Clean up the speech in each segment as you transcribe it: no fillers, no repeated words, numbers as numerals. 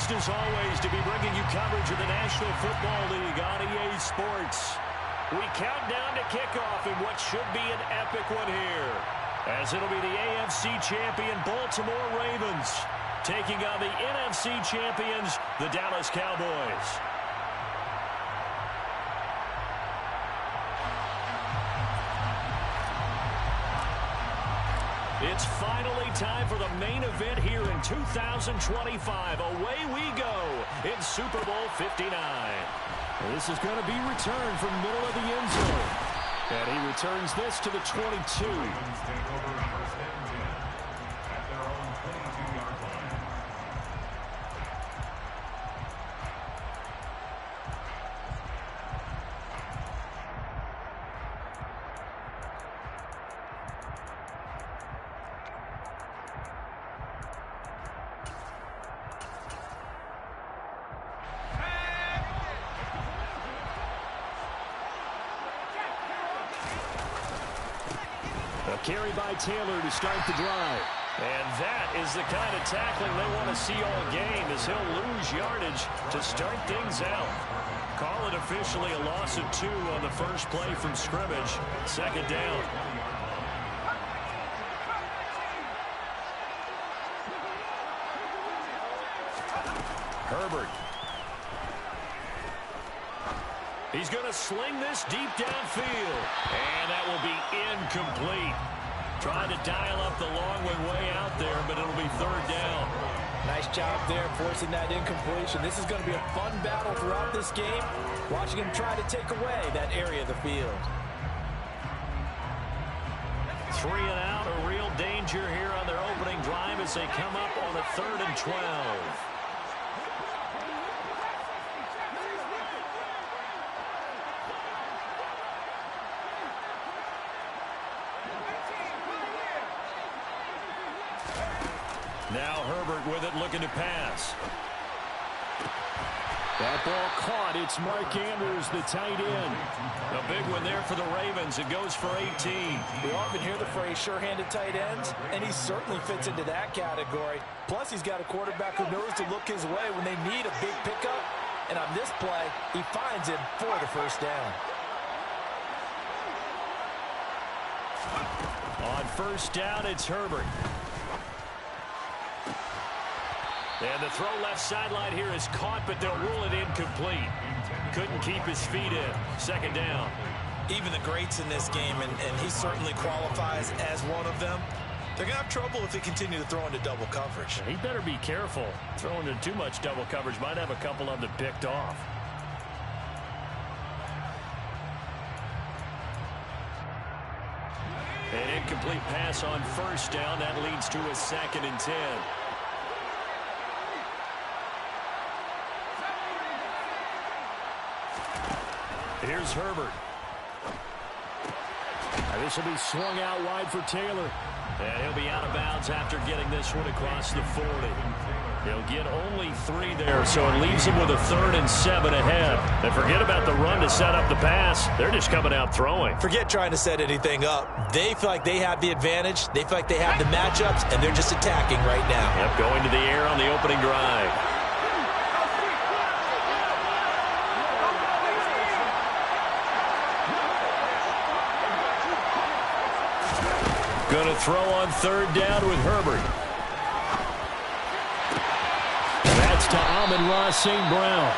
pleased as always to be bringing you coverage of the National Football League on EA Sports. We count down to kickoff in what should be an epic one here, as it'll be the AFC champion Baltimore Ravens taking on the NFC champions, the Dallas Cowboys. It's finally time for the main event here in 2025. Away we go in Super Bowl 59. This is going to be returned from middle of the end zone. And he returns this to the 22. A carry by Taylor to start the drive. And that is the kind of tackling they want to see all game, as he'll lose yardage to start things out. Call it officially a loss of 2 on the first play from scrimmage. Second down. Herbert. He's going to sling this deep downfield. And that will be incomplete. Trying to dial up the long way out there, but it'll be third down. Nice job there forcing that incompletion. This is going to be a fun battle throughout this game. Watching him try to take away that area of the field. 3 and out, a real danger here on their opening drive as they come up on a 3rd and 12. Now Herbert with it, looking to pass. That ball caught. It's Mark Andrews, the tight end. A big one there for the Ravens. It goes for 18. We often hear the phrase sure-handed tight ends, and he certainly fits into that category. Plus, he's got a quarterback who knows to look his way when they need a big pickup. And on this play, he finds him for the first down. On first down, it's Herbert. And the throw left sideline here is caught, but they'll rule it incomplete. Couldn't keep his feet in. Second down. Even the greats in this game, and he certainly qualifies as one of them, they're going to have trouble if they continue to throw into double coverage. He better be careful. Throwing into too much double coverage might have a couple of them picked off. An incomplete pass on first down. That leads to a 2nd and 10. Here's Herbert. This will be swung out wide for Taylor. And he'll be out of bounds after getting this one across the 40. He'll get only 3 there, so it leaves him with a 3rd and 7 ahead. And forget about the run to set up the pass. They're just coming out throwing. Forget trying to set anything up. They feel like they have the advantage. They feel like they have the matchups, and they're just attacking right now. Yep, going to the air on the opening drive. Going to throw on 3rd down with Herbert. That's to Amon-Ra St. Brown.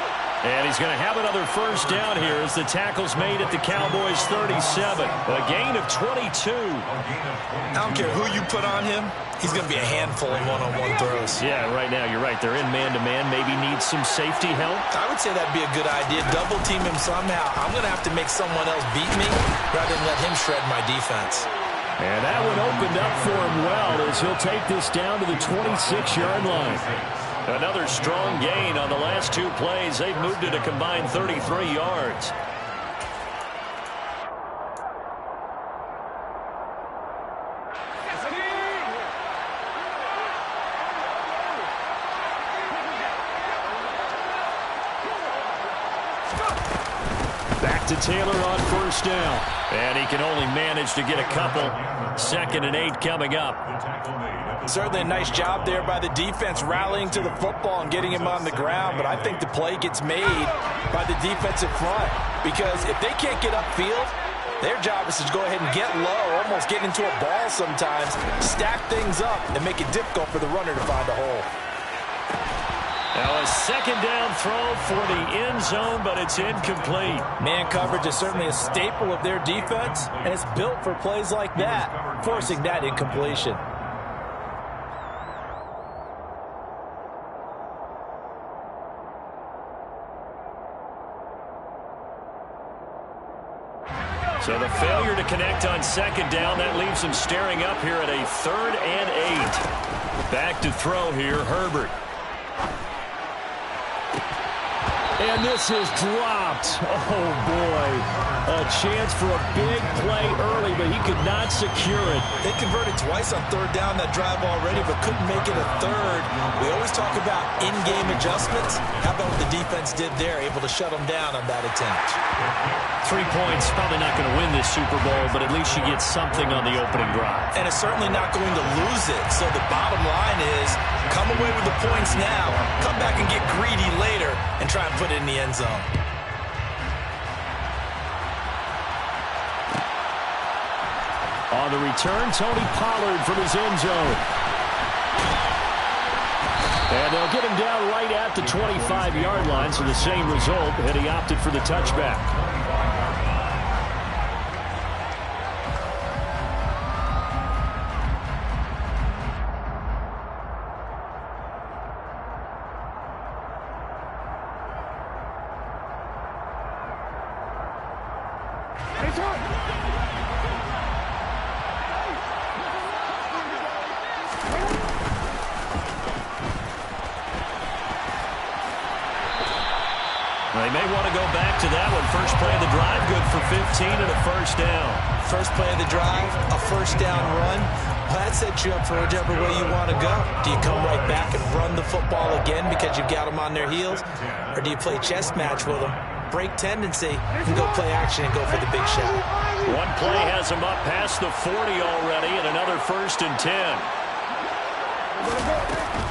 And he's going to have another first down here as the tackle's made at the Cowboys' 37. A gain of 22. I don't care who you put on him. He's going to be a handful in one-on-one throws. Yeah, right now you're right. They're in man-to-man. Maybe needs some safety help. I would say that'd be a good idea. Double team him somehow. I'm going to have to make someone else beat me rather than let him shred my defense. And that one opened up for him well as he'll take this down to the 26-yard line. Another strong gain on the last 2 plays. They've moved it a combined 33 yards. to Taylor on first down. And he can only manage to get a couple. 2nd and 8 coming up. Certainly a nice job there by the defense rallying to the football and getting him on the ground. But I think the play gets made by the defensive front. Because if they can't get upfield, their job is to go ahead and get low, almost get into a ball sometimes, stack things up, and make it difficult for the runner to find a hole. Now a 2nd down throw for the end zone, but it's incomplete. Man coverage is certainly a staple of their defense, and it's built for plays like that, forcing that incompletion. So the failure to connect on 2nd down, that leaves him staring up here at a 3rd and 8. Back to throw here, Herbert. And this is dropped. Oh, boy. A chance for a big play early, but he could not secure it. They converted twice on 3rd down that drive already, but couldn't make it a 3rd. We always talk about in-game adjustments. How about what the defense did there, able to shut them down on that attempt? 3 points, probably not going to win this Super Bowl, but at least you get something on the opening drive. And it's certainly not going to lose it. So the bottom line is, come away with the points now, come back and get greedy later, and try and put it in the end zone. On the return, Tony Pollard from his end zone. And they'll get him down right at the 25-yard line, so the same result, and he opted for the touchback. They may want to go back to that one. First play of the drive, good for 15 and a 1st down. First play of the drive, a 1st down run. Well, that sets you up for whichever way you want to go. Do you come right back and run the football again because you've got them on their heels? Or do you play chess match with them, break tendency, and go play action and go for the big shot? One play has them up past the 40 already, and another 1st and 10.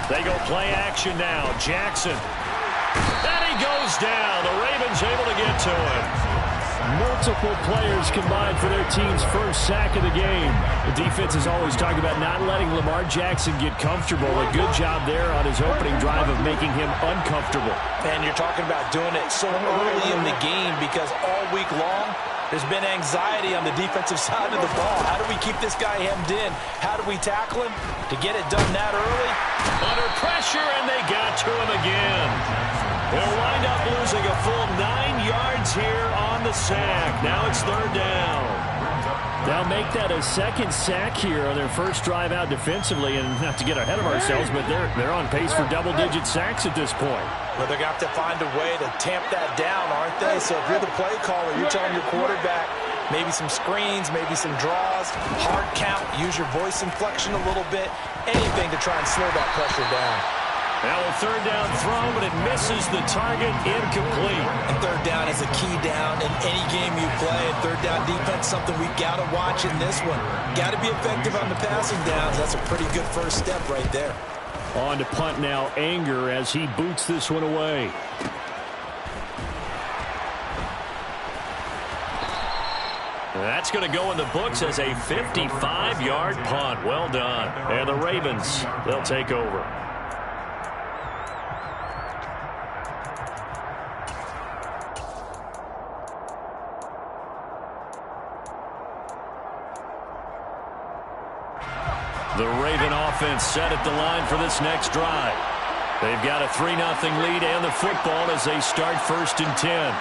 They go play action now. Jackson. And he goes down. The Ravens able to get to him. Multiple players combined for their team's first sack of the game. The defense is always talking about not letting Lamar Jackson get comfortable. A good job there on his opening drive of making him uncomfortable. And you're talking about doing it so early in the game because all week long there's been anxiety on the defensive side of the ball. How do we keep this guy hemmed in? How do we tackle him? To get it done that early? Under pressure, and they got to him again. They'll wind up losing a full 9 yards here on the sack. Now it's 3rd down. They'll make that a 2nd sack here on their first drive out defensively, and not to get ahead of ourselves, but they're on pace for double-digit sacks at this point. Well, they're going to have to find a way to tamp that down, aren't they? So if you're the play caller, you're telling your quarterback maybe some screens, maybe some draws, hard count, use your voice inflection a little bit, anything to try and slow that pressure down. Now a 3rd down throw, but it misses the target, incomplete. And 3rd down is a key down in any game you play. And 3rd down defense, something we've got to watch in this one. Got to be effective on the passing downs. That's a pretty good first step right there. On to punt now, Anger, as he boots this one away. That's going to go in the books as a 55-yard punt. Well done. And the Ravens, they'll take over. The Raven offense set at the line for this next drive. They've got a 3-0 lead and the football as they start 1st and 10.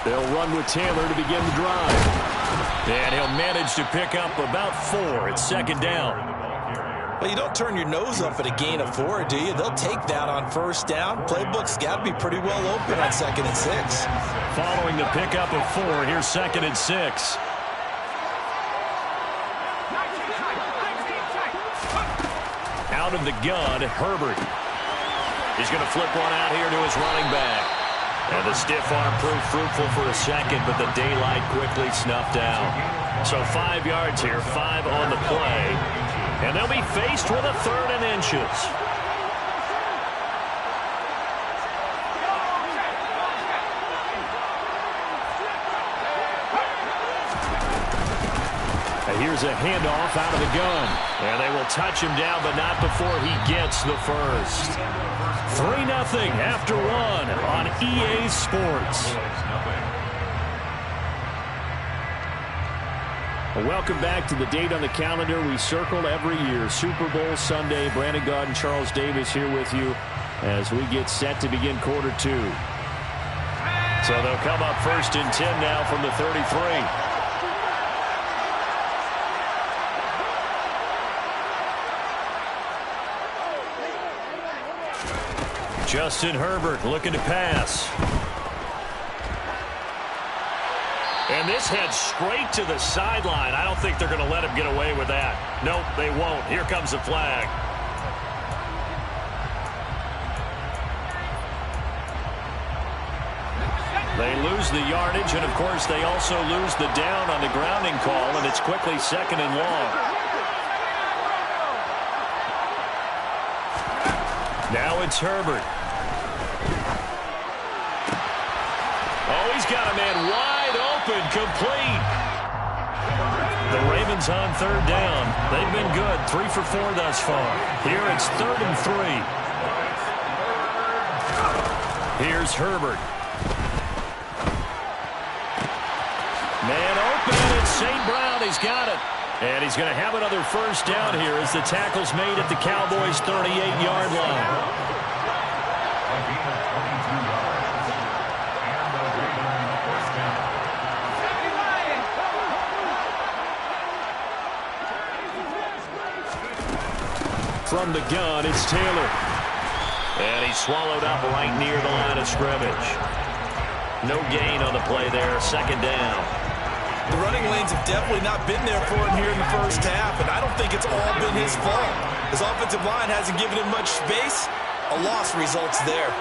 They'll run with Taylor to begin the drive. And he'll manage to pick up about 4 at 2nd down. Well, you don't turn your nose up at a gain of 4, do you? They'll take that on 1st down. Playbook's got to be pretty well open on 2nd and 6. Following the pickup of 4, here's 2nd and 6. out of the gun, Herbert. He's going to flip one out here to his running back. And the stiff arm proved fruitful for a second, but the daylight quickly snuffed out. So 5 yards here, 5 on the play. And they'll be faced with a 3rd and inches. And here's a handoff out of the gun. And they will touch him down, but not before he gets the first. 3-0 after 1 on EA Sports. Well, welcome back to the date on the calendar we circle every year. Super Bowl Sunday. Brandon Gaud and Charles Davis here with you as we get set to begin quarter 2. So they'll come up 1st and 10 now from the 33. Justin Herbert looking to pass. And this heads straight to the sideline. I don't think they're going to let him get away with that. Nope, they won't. Here comes the flag. They lose the yardage, and, of course, they also lose the down on the grounding call, and it's quickly 2nd and long. Now it's Herbert. Oh, he's got a man wide open, complete. The Ravens on 3rd down. They've been good, 3 for 4 thus far. Here it's 3rd and 3. Here's Herbert. Man open, it's St. Brown. He's got it. And he's going to have another 1st down here as the tackle's made at the Cowboys' 38-yard line. From the gun, it's Taylor. And he's swallowed up right near the line of scrimmage. No gain on the play there, 2nd down. The running lanes have definitely not been there for him here in the first half, and I don't think it's all been his fault. His offensive line hasn't given him much space. A loss results there.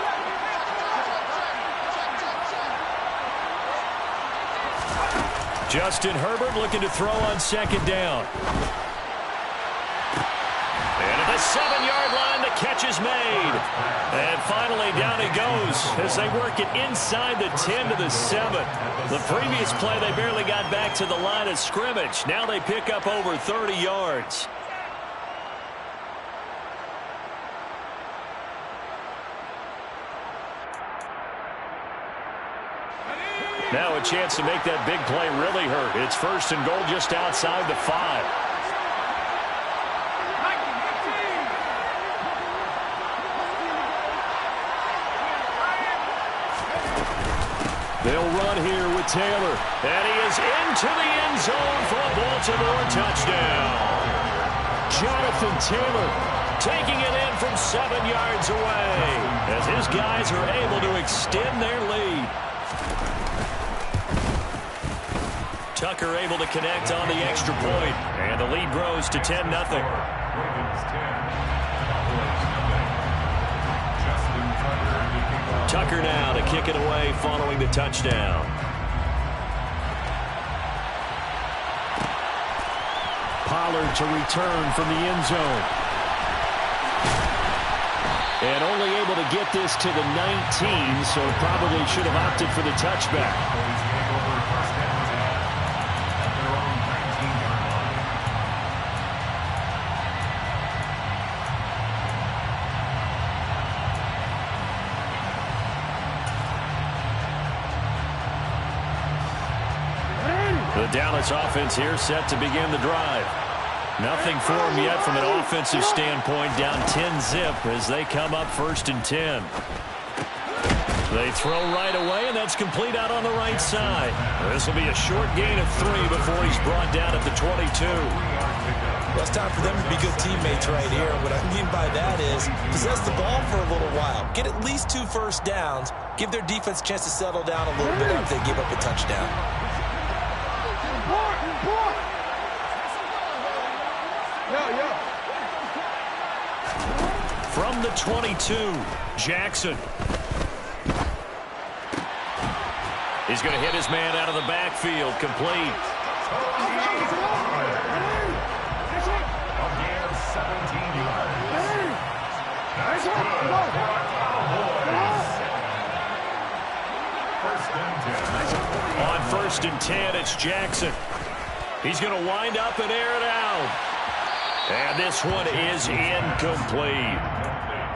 Justin Herbert looking to throw on 2nd down. And at the 7-yard line, the catch is made. And finally, down he goes as they work it inside the 10 to the 7. The previous play, they barely got back to the line of scrimmage. Now they pick up over 30 yards. Now a chance to make that big play really hurt. It's 1st and goal just outside the 5. They'll run here with Taylor. And he is into the end zone for a Baltimore touchdown. Jonathan Taylor taking it in from 7 yards away as his guys are able to extend their lead. Tucker able to connect on the extra point, and the lead grows to 10-0. Tucker now to kick it away following the touchdown. Pollard to return from the end zone. And only able to get this to the 19, so probably should have opted for the touchback. The Dallas offense here set to begin the drive. Nothing for them yet from an offensive standpoint. Down 10-zip as they come up 1st and 10. They throw right away, and that's complete out on the right side. This will be a short gain of 3 before he's brought down at the 22. Well, it's time for them to be good teammates right here. What I mean by that is possess the ball for a little while. Get at least 2 first downs. Give their defense a chance to settle down a little bit after they give up a touchdown. From the 22, Jackson. He's going to hit his man out of the backfield, complete. On 1st and 10, it's Jackson. He's going to wind up and air it out. And this one is incomplete.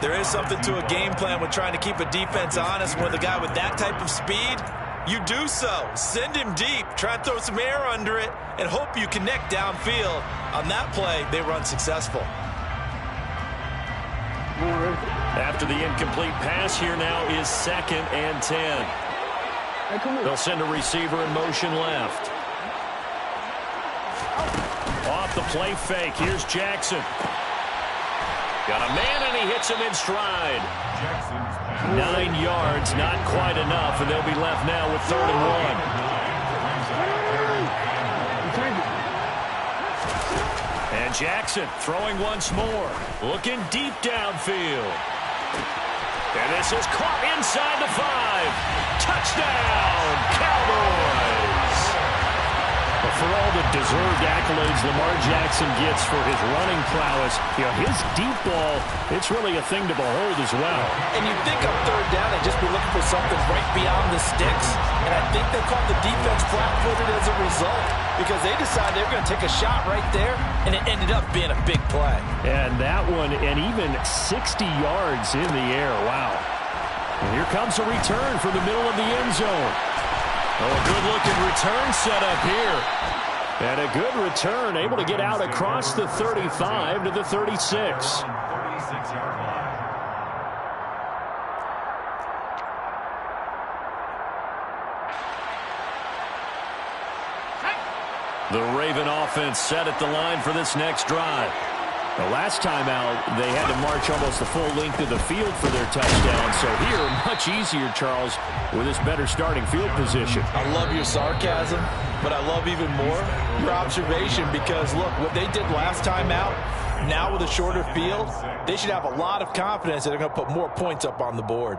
There is something to a game plan with trying to keep a defense honest. With a guy with that type of speed, you do so. Send him deep. Try and throw some air under it and hope you connect downfield. On that play, they run successful. After the incomplete pass, here now is 2nd and 10. They'll send a receiver in motion left. Off the play fake, here's Jackson. Got a man, and he hits him in stride. 9 yards, not quite enough, and they'll be left now with 3rd and 1. And Jackson throwing once more. Looking deep downfield. And this is caught inside the 5. Touchdown, Cowboys! But for all the deserved accolades Lamar Jackson gets for his running prowess, his deep ball, it's really a thing to behold as well. And you think on 3rd down, they'd just be looking for something right beyond the sticks. And I think they caught the defense flat-footed as a result because they decided they were going to take a shot right there, and it ended up being a big play. And that one, and even 60 yards in the air. Wow. And here comes a return from the middle of the end zone. Oh, a good-looking return set up here. And a good return, able to get out across the 35 to the 36. The Raven offense set at the line for this next drive. The last time out, they had to march almost the full length of the field for their touchdown. So here, much easier, Charles, with this better starting field position. I love your sarcasm, but I love even more your observation because, look, what they did last time out, now with a shorter field, they should have a lot of confidence that they're going to put more points up on the board.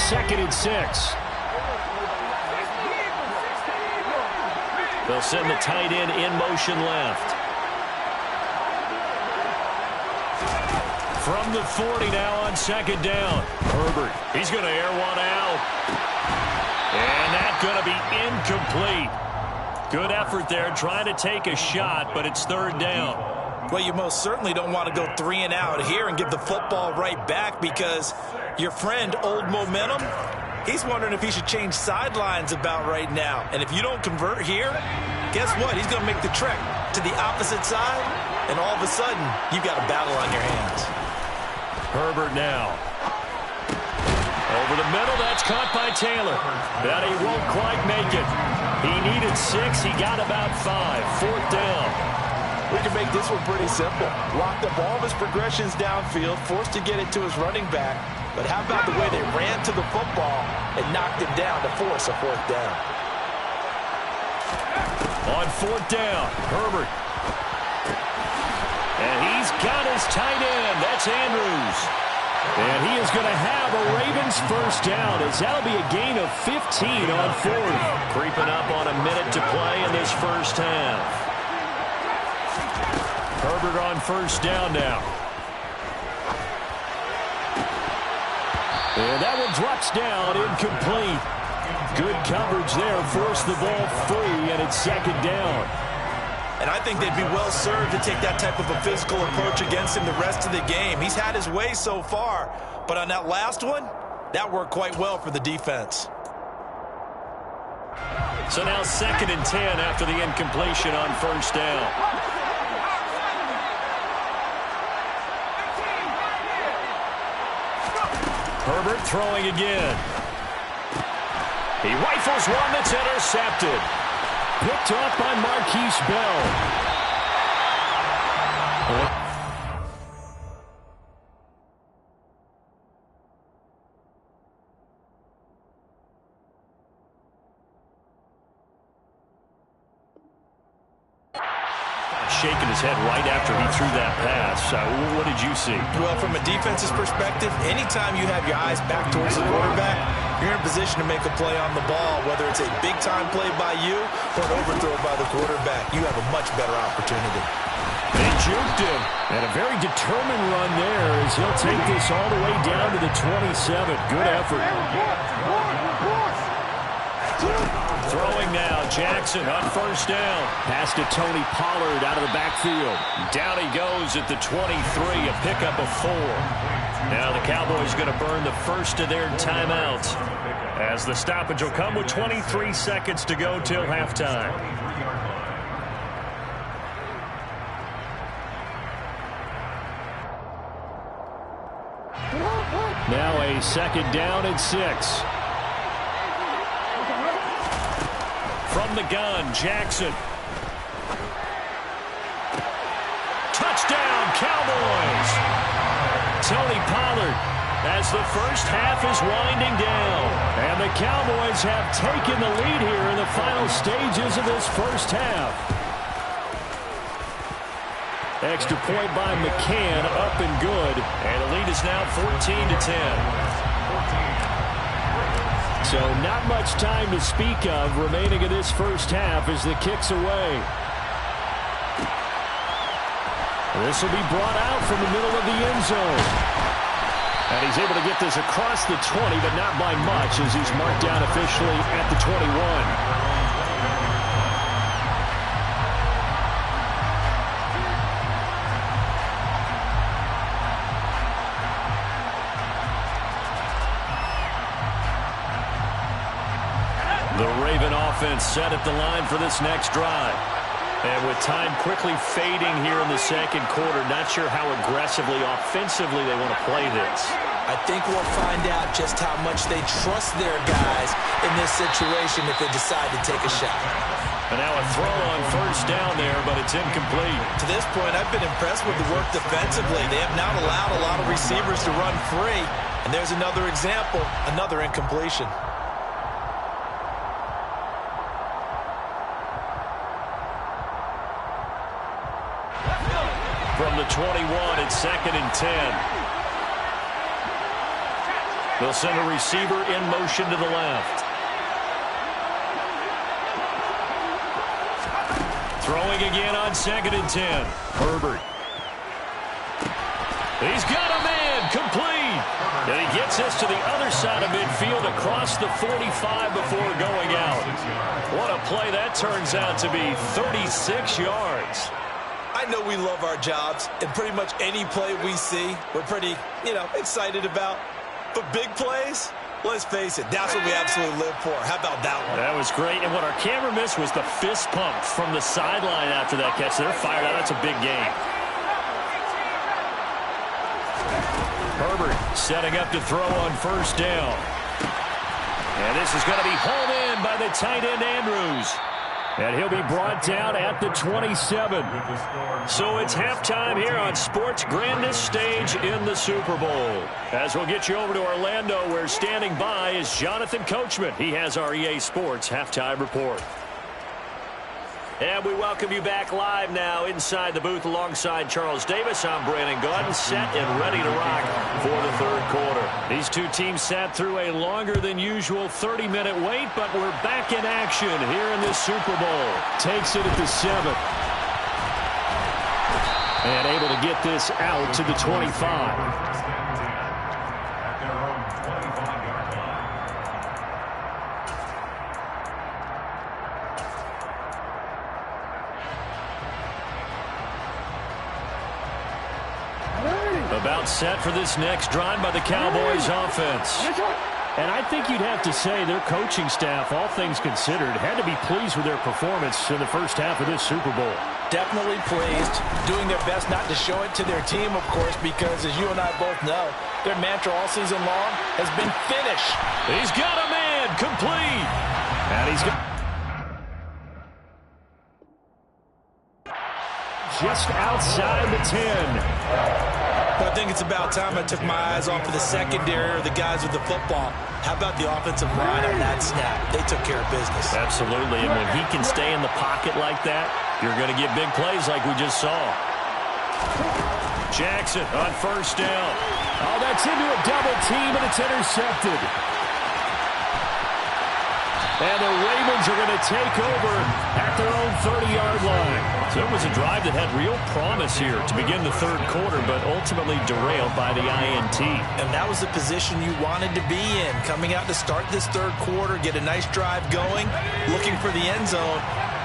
Second and 6. They'll send the tight end in motion left. From the 40 now on 2nd down. Herbert, he's going to air one out. And that's going to be incomplete. Good effort there trying to take a shot, but it's 3rd down. Well, you most certainly don't want to go 3 and out here and give the football right back because your friend, Old Momentum, he's wondering if he should change sidelines about right now. And if you don't convert here, guess what? He's going to make the trek to the opposite side, and all of a sudden, you've got a battle on your hands. Herbert now. Over the middle, that's caught by Taylor. But he won't quite make it. He needed 6, he got about 5. 4th down. We can make this one pretty simple. Locked up all of his progressions downfield, forced to get it to his running back. But how about the way they ran to the football and knocked him down to force a 4th down? On 4th down, Herbert. And he's got his tight end. That's Andrews. And he is going to have a Ravens first down as that'll be a gain of 15 on 4th. Creeping up on a minute to play in this first half. Herbert on 1st down now. And that one drops down, incomplete. Good coverage there, forced the ball free, and it's 2nd down. And I think they'd be well served to take that type of a physical approach against him the rest of the game. He's had his way so far, but on that last one, that worked quite well for the defense. So now 2nd and 10 after the incompletion on 1st down. Herbert throwing again. He rifles one that's intercepted. Picked off by Marquise Bell. Shaking his head right after he threw that pass. What did you see? Well, from a defense's perspective, anytime you have your eyes back towards the quarterback, you're in position to make a play on the ball, whether it's a big-time play by you or an overthrow by the quarterback. You have a much better opportunity. They juked him. And a very determined run there as he'll take this all the way down to the 27. Good effort. Throwing now, Jackson on first down. Pass to Tony Pollard out of the backfield. Down he goes at the 23, a pickup of 4. Now the Cowboys going to burn the first of their timeouts, as the stoppage will come with 23 seconds to go till halftime. Now a second down and 6. From the gun, Jackson. Touchdown, Cowboys! Tony Pollard as the first half is winding down. And the Cowboys have taken the lead here in the final stages of this first half. Extra point by McCann, up and good. And the lead is now 14-10. So not much time to speak of remaining in this first half as the kick's away. This will be brought out from the middle of the end zone. And he's able to get this across the 20, but not by much, as he's marked down officially at the 21. The Raven offense set at the line for this next drive. And with time quickly fading here in the second quarter, not sure how aggressively, offensively they want to play this. I think we'll find out just how much they trust their guys in this situation if they decide to take a shot. And now a throw on first down there, but it's incomplete. To this point, I've been impressed with the work defensively. They have not allowed a lot of receivers to run free. And there's another example, another incompletion. From the 21, it's 2nd and 10. They'll send a receiver in motion to the left. Throwing again on 2nd and 10. Herbert. He's got a man, complete. And he gets us to the other side of midfield across the 45 before going out. What a play that turns out to be, 36 yards. I know we love our jobs, and pretty much any play we see, we're pretty, excited about. But big plays, let's face it, that's what we absolutely live for. How about that one? That was great, and what our camera missed was the fist pump from the sideline after that catch. They're fired out. That's a big game. Herbert setting up to throw on first down. And this is going to be hauled in by the tight end, Andrews. And he'll be brought down at the 27. So it's halftime here on sports' grandest stage in the Super Bowl. As we'll get you over to Orlando, where standing by is Jonathan Coachman. He has our EA Sports halftime report. And we welcome you back live now inside the booth alongside Charles Davis. I'm Brandon Gaudin, set and ready to rock for the third quarter. These two teams sat through a longer than usual 30-minute wait, but we're back in action here in this Super Bowl. Takes it at the 7. And able to get this out to the 25. About set for this next drive by the Cowboys offense. And I think you'd have to say their coaching staff, all things considered, had to be pleased with their performance in the first half of this Super Bowl. Definitely pleased, doing their best not to show it to their team, of course, because as you and I both know, their mantra all season long has been finish. He's got a man, complete. And he's got... just outside the 10. Well, I think it's about time I took my eyes off of the secondary or the guys with the football. How about the offensive line on that snap? They took care of business. Absolutely, and when he can stay in the pocket like that, you're going to get big plays like we just saw. Jackson on first down. Oh, that's into a double team, and it's intercepted. And the Ravens are going to take over at their own 30-yard line. So it was a drive that had real promise here to begin the third quarter, but ultimately derailed by the INT. And that was the position you wanted to be in, coming out to start this third quarter, get a nice drive going, looking for the end zone.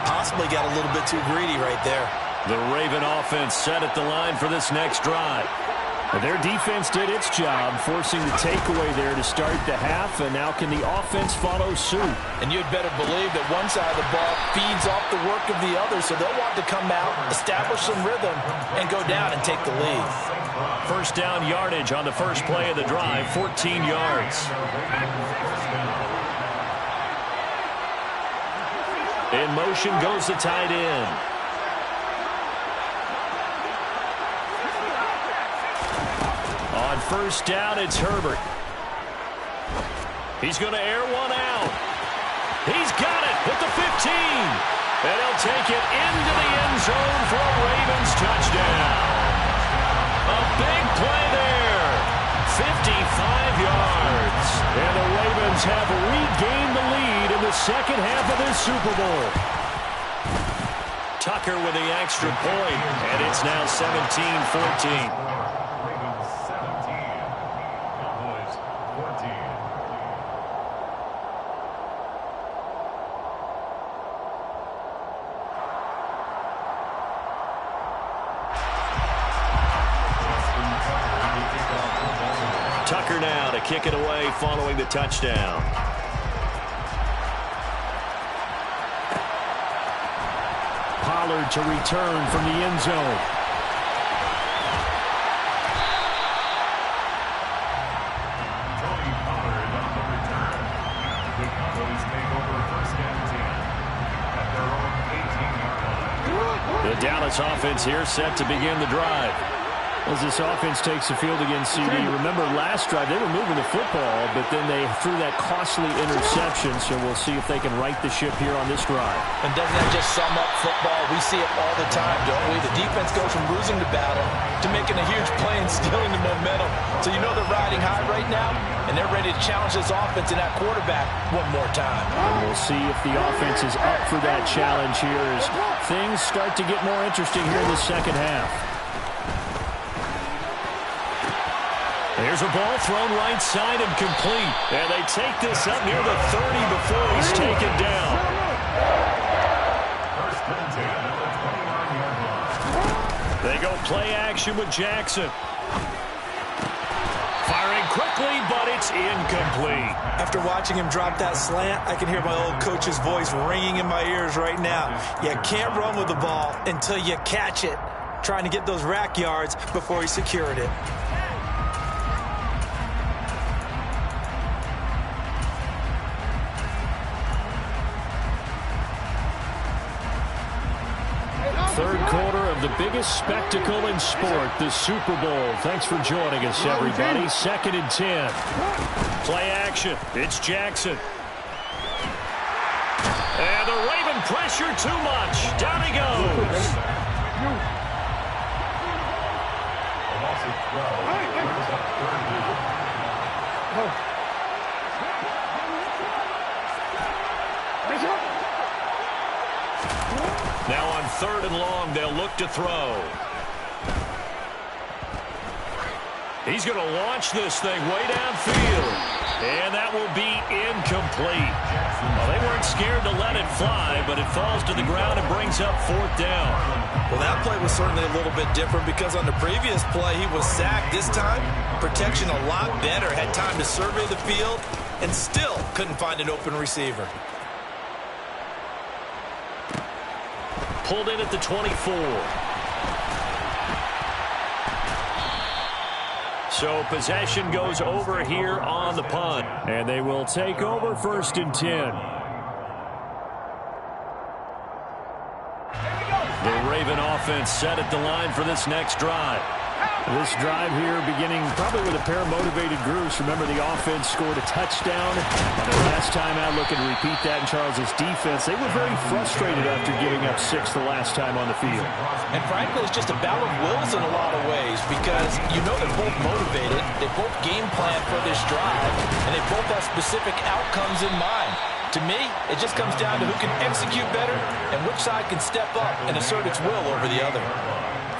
Possibly got a little bit too greedy right there. The Raven offense set at the line for this next drive. Their defense did its job, forcing the takeaway there to start the half, and now can the offense follow suit? And you'd better believe that one side of the ball feeds off the work of the other, so they'll want to come out, establish some rhythm, and go down and take the lead. First down yardage on the first play of the drive, 14 yards. In motion goes the tight end. On first down, it's Herbert. He's going to air one out. He's got it at the 15. And he'll take it into the end zone for a Ravens touchdown. A big play there. 55 yards. And the Ravens have regained the lead in the second half of this Super Bowl. Tucker with the extra point, and it's now 17-14. Tucker now to kick it away following the touchdown. Pollard to return from the end zone. The Dallas offense here set to begin the drive. As this offense takes the field against CD, remember last drive they were moving the football, but then they threw that costly interception, so we'll see if they can right the ship here on this drive. And doesn't that just sum up football? We see it all the time, don't we? The defense goes from losing the battle to making a huge play and stealing the momentum. So you know they're riding high right now, and they're ready to challenge this offense and that quarterback one more time. And we'll see if the offense is up for that challenge here as things start to get more interesting here in the second half. Here's a ball thrown right side and complete. And they take this up near the 30 before he's taken down. They go play action with Jackson. Firing quickly, but it's incomplete. After watching him drop that slant, I can hear my old coach's voice ringing in my ears right now. You can't run with the ball until you catch it. Trying to get those rack yards before he secured it. Third quarter of the biggest spectacle in sport, the Super Bowl. Thanks for joining us, everybody. 2nd and 10. Play action. It's Jackson. And the Raven pressure too much. Down he goes. Now on 3rd and long, they'll look to throw. He's going to launch this thing way downfield. And that will be incomplete. Well, they weren't scared to let it fly, but it falls to the ground and brings up 4th down. Well, that play was certainly a little bit different because on the previous play, he was sacked. This time, protection a lot better. Had time to survey the field and still couldn't find an open receiver. Pulled in at the 24. So possession goes over here on the punt. And they will take over 1st and 10. The Raven offense set at the line for this next drive. This drive here beginning probably with a pair of motivated groups. Remember, the offense scored a touchdown on their last time out. Looking to repeat that in Charles' defense. They were very frustrated after giving up 6 the last time on the field. And frankly, it's just a battle of wills in a lot of ways because you know they're both motivated. They both game plan for this drive, and they both have specific outcomes in mind. To me, it just comes down to who can execute better and which side can step up and assert its will over the other.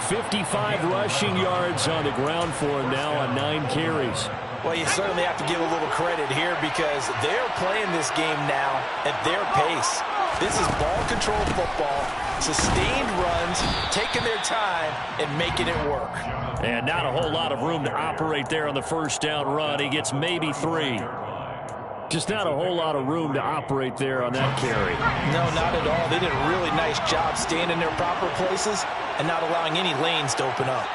55 rushing yards on the ground for him now on 9 carries. Well, you certainly have to give a little credit here because they're playing this game now at their pace. This is ball control football, sustained runs, taking their time, and making it work. And not a whole lot of room to operate there on the first down run. He gets maybe 3. Just not a whole lot of room to operate there on that carry. No, not at all. They did a really nice job staying in their proper places and not allowing any lanes to open up.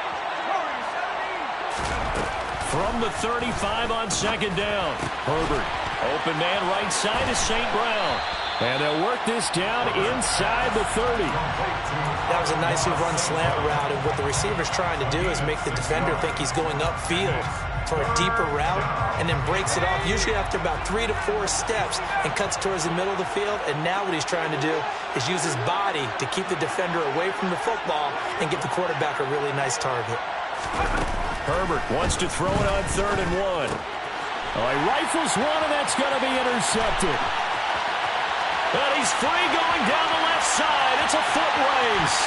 From the 35 on second down, Herbert. Open man right side is St. Brown. And they'll work this down inside the 30. That was a nicely run slant route, and what the receiver's trying to do is make the defender think he's going upfield for a deeper route and then breaks it off, usually after about 3 to 4 steps, and cuts towards the middle of the field. And now what he's trying to do is use his body to keep the defender away from the football and give the quarterback a really nice target. Herbert wants to throw it on 3rd and 1. Oh, he rifles one, and that's going to be intercepted. And he's free going down the left side. It's a foot race.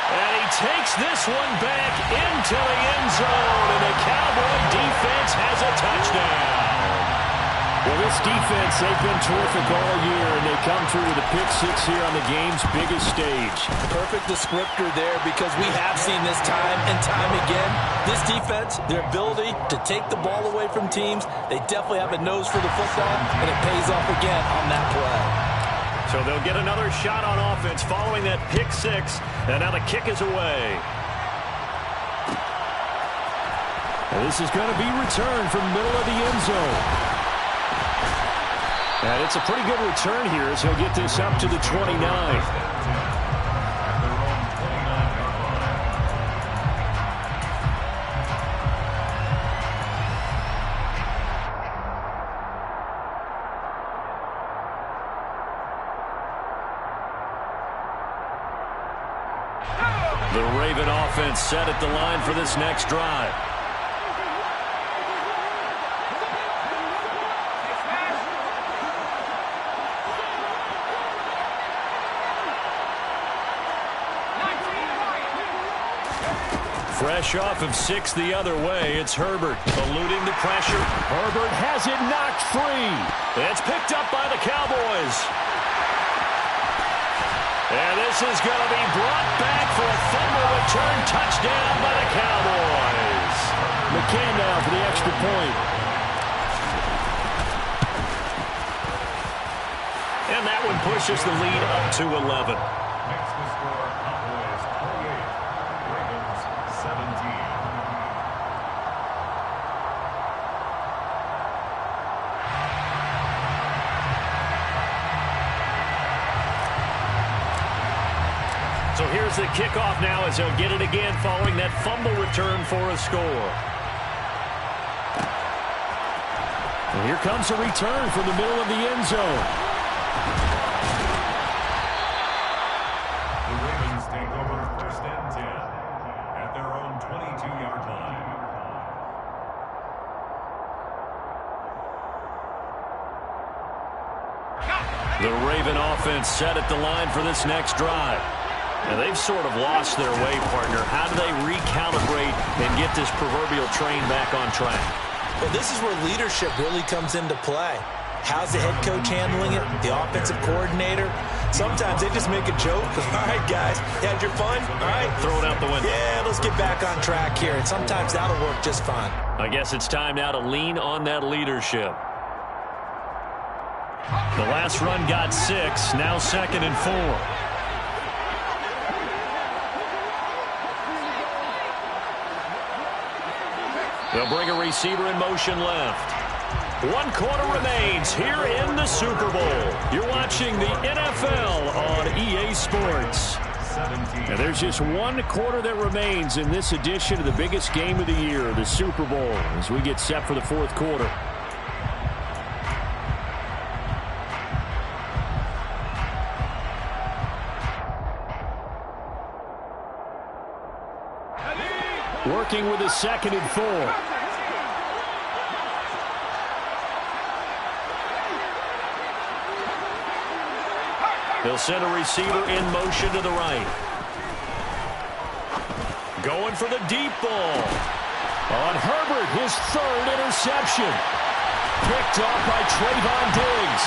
And he takes this one back into the end zone, and the Cowboy defense has a touchdown. Well, this defense, they've been terrific all year, and they come through with a pick 6 here on the game's biggest stage. Perfect descriptor there because we have seen this time and time again. This defense, their ability to take the ball away from teams, they definitely have a nose for the football, and it pays off again on that play. So they'll get another shot on offense following that pick 6, and now the kick is away. And this is going to be returned from the middle of the end zone. And it's a pretty good return here as he'll get this up to the 29. The Raven offense set at the line for this next drive. Fresh off of 6 the other way, it's Herbert eluding the pressure. Herbert has it knocked free. It's picked up by the Cowboys. And this is going to be brought back for a fumble return touchdown by the Cowboys. McCann now for the extra point. And that one pushes the lead up to 11. So here's the kickoff now as he'll get it again following that fumble return for a score. And here comes a return from the middle of the end zone. The Ravens take over 1st and 10 at their own 22-yard line. The Raven offense set at the line for this next drive. And they've sort of lost their way, partner. How do they recalibrate and get this proverbial train back on track? Well, this is where leadership really comes into play. How's the head coach handling it? The offensive coordinator? Sometimes they just make a joke. All right, guys, you had your fun? All right. Throw it out the window. Yeah, let's get back on track here. And sometimes that'll work just fine. I guess it's time now to lean on that leadership. The last run got 6, now 2nd and 4. They'll bring a receiver in motion left. 1 quarter remains here in the Super Bowl. You're watching the NFL on EA Sports. And there's just one quarter that remains in this edition of the biggest game of the year, the Super Bowl, as we get set for the fourth quarter. Working with a 2nd and 4. They'll send a receiver in motion to the right. Going for the deep ball. On Herbert, his 3rd interception. Picked off by Trayvon Diggs.